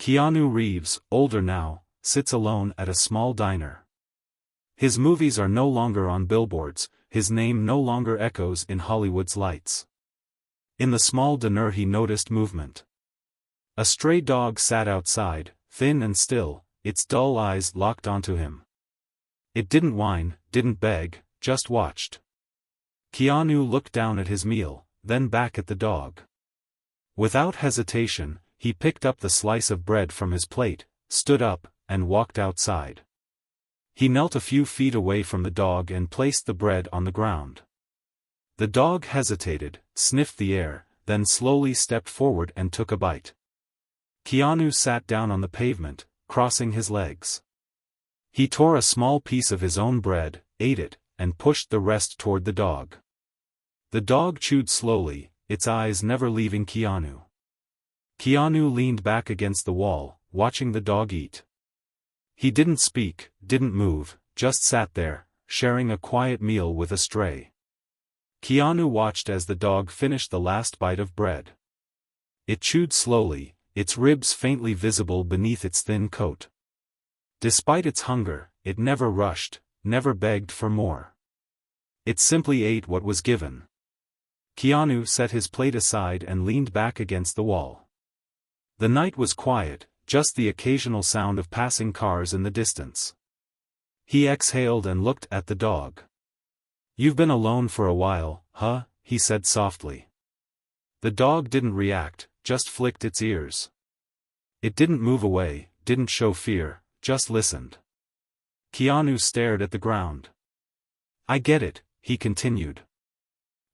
Keanu Reeves, older now, sits alone at a small diner. His movies are no longer on billboards, his name no longer echoes in Hollywood's lights. In the small diner he noticed movement. A stray dog sat outside, thin and still, its dull eyes locked onto him. It didn't whine, didn't beg, just watched. Keanu looked down at his meal, then back at the dog. Without hesitation, he picked up the slice of bread from his plate, stood up, and walked outside. He knelt a few feet away from the dog and placed the bread on the ground. The dog hesitated, sniffed the air, then slowly stepped forward and took a bite. Keanu sat down on the pavement, crossing his legs. He tore a small piece of his own bread, ate it, and pushed the rest toward the dog. The dog chewed slowly, its eyes never leaving Keanu. Keanu leaned back against the wall, watching the dog eat. He didn't speak, didn't move, just sat there, sharing a quiet meal with a stray. Keanu watched as the dog finished the last bite of bread. It chewed slowly, its ribs faintly visible beneath its thin coat. Despite its hunger, it never rushed, never begged for more. It simply ate what was given. Keanu set his plate aside and leaned back against the wall. The night was quiet, just the occasional sound of passing cars in the distance. He exhaled and looked at the dog. "You've been alone for a while, huh?" he said softly. The dog didn't react, just flicked its ears. It didn't move away, didn't show fear, just listened. Keanu stared at the ground. "I get it," he continued.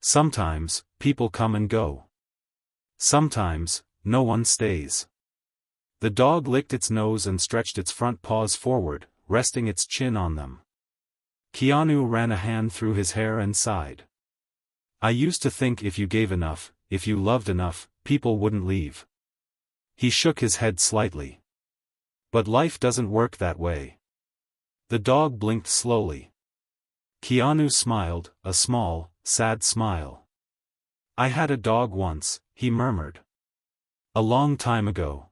"Sometimes, people come and go. Sometimes, no one stays." The dog licked its nose and stretched its front paws forward, resting its chin on them. Keanu ran a hand through his hair and sighed. "I used to think if you gave enough, if you loved enough, people wouldn't leave." He shook his head slightly. "But life doesn't work that way." The dog blinked slowly. Keanu smiled, a small, sad smile. "I had a dog once," he murmured. "A long time ago.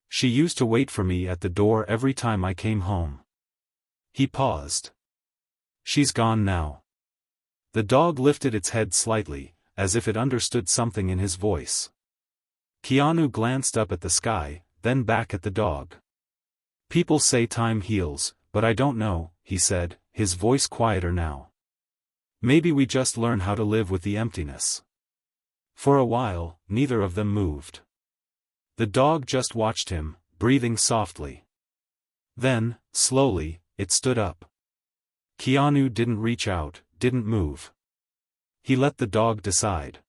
She used to wait for me at the door every time I came home." He paused. "She's gone now." The dog lifted its head slightly, as if it understood something in his voice. Keanu glanced up at the sky, then back at the dog. "People say time heals, but I don't know," he said, his voice quieter now. "Maybe we just learn how to live with the emptiness." For a while, neither of them moved. The dog just watched him, breathing softly. Then, slowly, it stood up. Keanu didn't reach out, didn't move. He let the dog decide.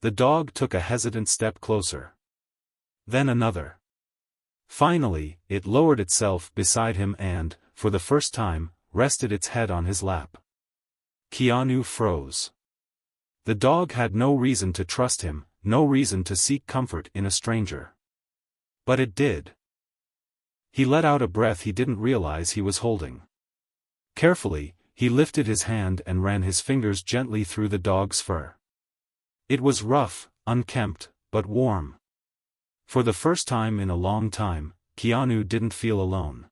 The dog took a hesitant step closer. Then another. Finally, it lowered itself beside him and, for the first time, rested its head on his lap. Keanu froze. The dog had no reason to trust him, no reason to seek comfort in a stranger. But it did. He let out a breath he didn't realize he was holding. Carefully, he lifted his hand and ran his fingers gently through the dog's fur. It was rough, unkempt, but warm. For the first time in a long time, Keanu didn't feel alone.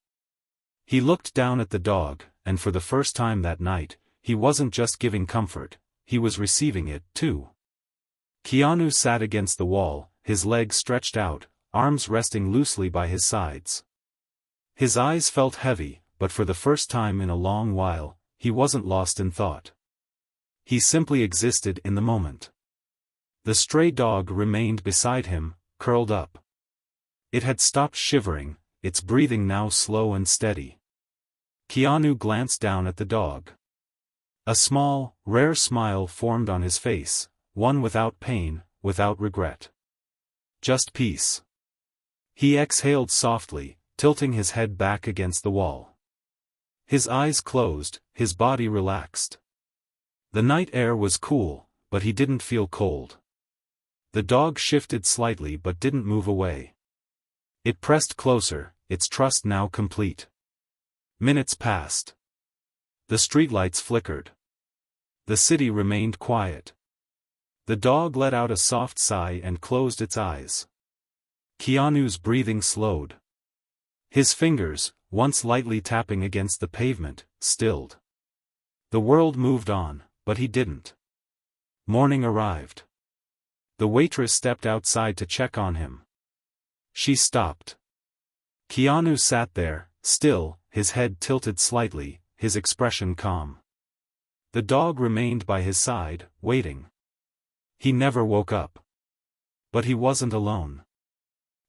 He looked down at the dog, and for the first time that night, he wasn't just giving comfort, he was receiving it, too. Keanu sat against the wall, his legs stretched out, arms resting loosely by his sides. His eyes felt heavy, but for the first time in a long while, he wasn't lost in thought. He simply existed in the moment. The stray dog remained beside him, curled up. It had stopped shivering, its breathing now slow and steady. Keanu glanced down at the dog. A small, rare smile formed on his face, one without pain, without regret. Just peace. He exhaled softly, tilting his head back against the wall. His eyes closed, his body relaxed. The night air was cool, but he didn't feel cold. The dog shifted slightly but didn't move away. It pressed closer, its trust now complete. Minutes passed. The streetlights flickered. The city remained quiet. The dog let out a soft sigh and closed its eyes. Keanu's breathing slowed. His fingers, once lightly tapping against the pavement, stilled. The world moved on, but he didn't. Morning arrived. The waitress stepped outside to check on him. She stopped. Keanu sat there, still, his head tilted slightly, his expression calm. The dog remained by his side, waiting. He never woke up. But he wasn't alone.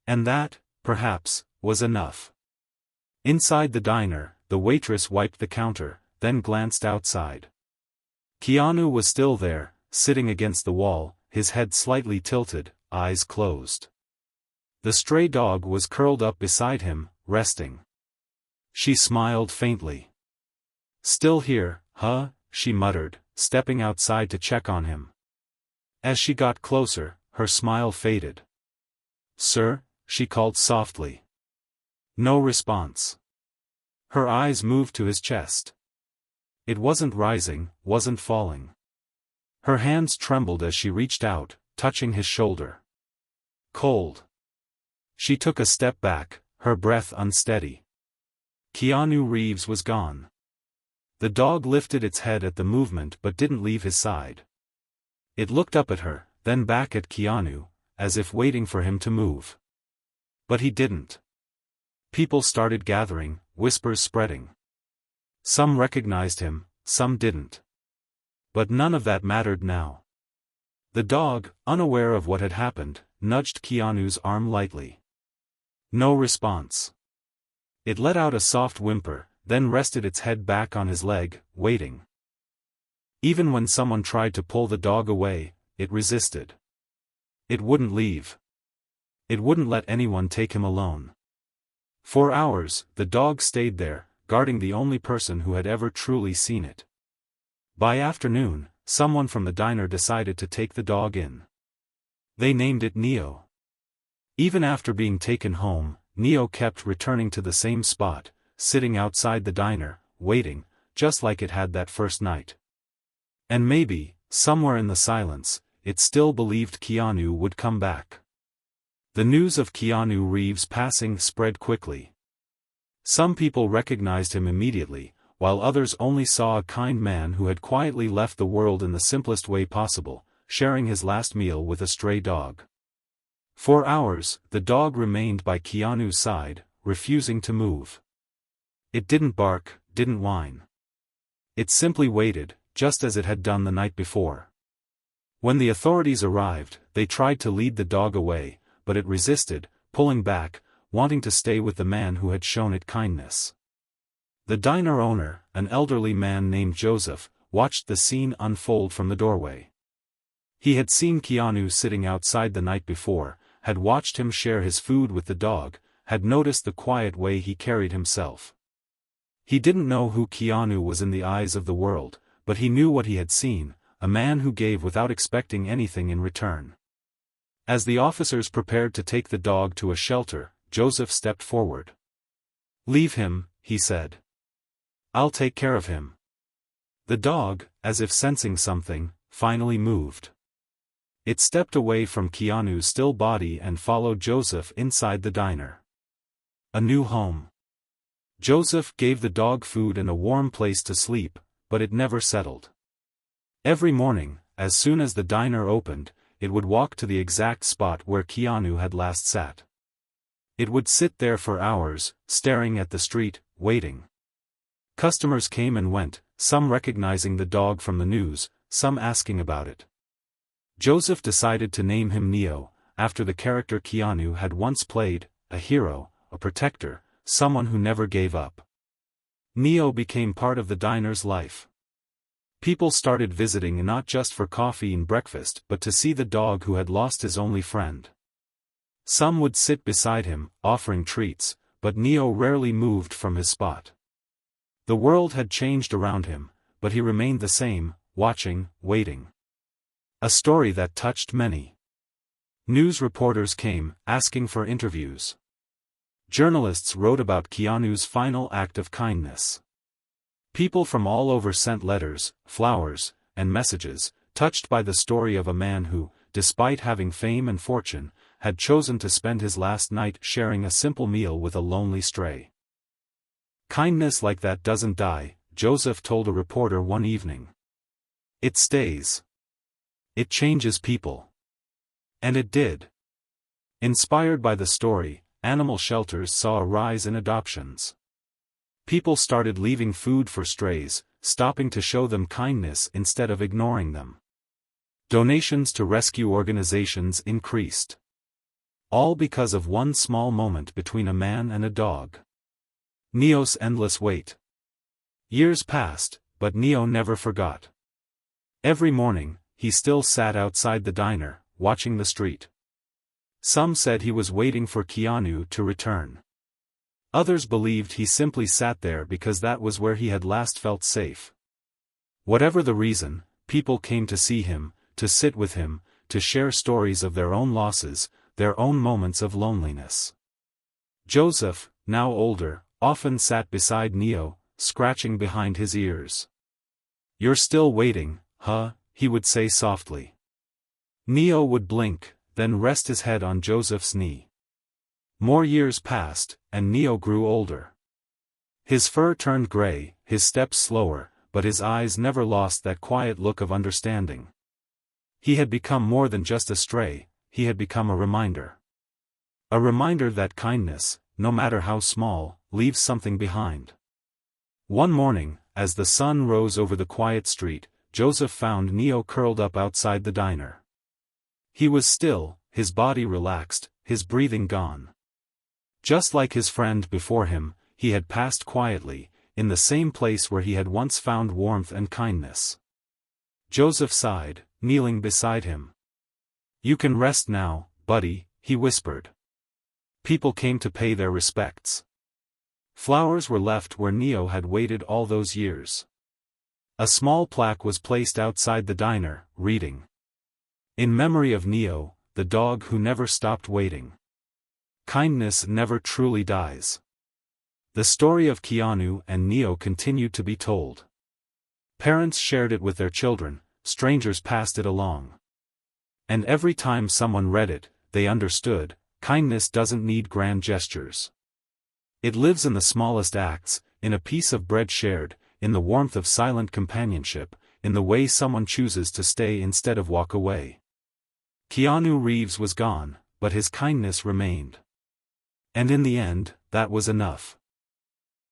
And that, perhaps, was enough. Inside the diner, the waitress wiped the counter, then glanced outside. Keanu was still there, sitting against the wall, his head slightly tilted, eyes closed. The stray dog was curled up beside him, resting. She smiled faintly. "Still here, huh?" she muttered, stepping outside to check on him. As she got closer, her smile faded. "Sir?" she called softly. No response. Her eyes moved to his chest. It wasn't rising, wasn't falling. Her hands trembled as she reached out, touching his shoulder. Cold. She took a step back, her breath unsteady. Keanu Reeves was gone. The dog lifted its head at the movement but didn't leave his side. It looked up at her, then back at Keanu, as if waiting for him to move. But he didn't. People started gathering, whispers spreading. Some recognized him, some didn't. But none of that mattered now. The dog, unaware of what had happened, nudged Keanu's arm lightly. No response. It let out a soft whimper, then rested its head back on his leg, waiting. Even when someone tried to pull the dog away, it resisted. It wouldn't leave. It wouldn't let anyone take him alone. For hours, the dog stayed there, guarding the only person who had ever truly seen it. By afternoon, someone from the diner decided to take the dog in. They named it Neo. Even after being taken home, Neo kept returning to the same spot, sitting outside the diner, waiting, just like it had that first night. And maybe, somewhere in the silence, it still believed Keanu would come back. The news of Keanu Reeves' passing spread quickly. Some people recognized him immediately, while others only saw a kind man who had quietly left the world in the simplest way possible, sharing his last meal with a stray dog. For hours, the dog remained by Keanu's side, refusing to move. It didn't bark, didn't whine. It simply waited, just as it had done the night before. When the authorities arrived, they tried to lead the dog away, but it resisted, pulling back, wanting to stay with the man who had shown it kindness. The diner owner, an elderly man named Joseph, watched the scene unfold from the doorway. He had seen Keanu sitting outside the night before, had watched him share his food with the dog, had noticed the quiet way he carried himself. He didn't know who Keanu was in the eyes of the world, but he knew what he had seen, a man who gave without expecting anything in return. As the officers prepared to take the dog to a shelter, Joseph stepped forward. "Leave him," he said. "I'll take care of him." The dog, as if sensing something, finally moved. It stepped away from Keanu's still body and followed Joseph inside the diner. A new home. Joseph gave the dog food and a warm place to sleep, but it never settled. Every morning, as soon as the diner opened, it would walk to the exact spot where Keanu had last sat. It would sit there for hours, staring at the street, waiting. Customers came and went, some recognizing the dog from the news, some asking about it. Joseph decided to name him Neo, after the character Keanu had once played, a hero, a protector, someone who never gave up. Neo became part of the diner's life. People started visiting not just for coffee and breakfast but to see the dog who had lost his only friend. Some would sit beside him, offering treats, but Neo rarely moved from his spot. The world had changed around him, but he remained the same, watching, waiting. A story that touched many. News reporters came, asking for interviews. Journalists wrote about Keanu's final act of kindness. People from all over sent letters, flowers, and messages, touched by the story of a man who, despite having fame and fortune, had chosen to spend his last night sharing a simple meal with a lonely stray. "Kindness like that doesn't die," Joseph told a reporter one evening. "It stays. It changes people." And it did. Inspired by the story, animal shelters saw a rise in adoptions. People started leaving food for strays, stopping to show them kindness instead of ignoring them. Donations to rescue organizations increased. All because of one small moment between a man and a dog. Neo's endless wait. Years passed, but Neo never forgot. Every morning, he still sat outside the diner, watching the street. Some said he was waiting for Keanu to return. Others believed he simply sat there because that was where he had last felt safe. Whatever the reason, people came to see him, to sit with him, to share stories of their own losses, their own moments of loneliness. Joseph, now older, often sat beside Neo, scratching behind his ears. "You're still waiting, huh?" he would say softly. Neo would blink, then rest his head on Joseph's knee. More years passed, and Neo grew older. His fur turned gray, his steps slower, but his eyes never lost that quiet look of understanding. He had become more than just a stray, he had become a reminder. A reminder that kindness, no matter how small, leaves something behind. One morning, as the sun rose over the quiet street, Joseph found Neo curled up outside the diner. He was still, his body relaxed, his breathing gone. Just like his friend before him, he had passed quietly, in the same place where he had once found warmth and kindness. Joseph sighed, kneeling beside him. "You can rest now, buddy," he whispered. People came to pay their respects. Flowers were left where Neo had waited all those years. A small plaque was placed outside the diner, reading, "In memory of Neo, the dog who never stopped waiting. Kindness never truly dies." The story of Keanu and Neo continued to be told. Parents shared it with their children, strangers passed it along. And every time someone read it, they understood, kindness doesn't need grand gestures. It lives in the smallest acts, in a piece of bread shared, in the warmth of silent companionship, in the way someone chooses to stay instead of walk away. Keanu Reeves was gone, but his kindness remained. And in the end, that was enough.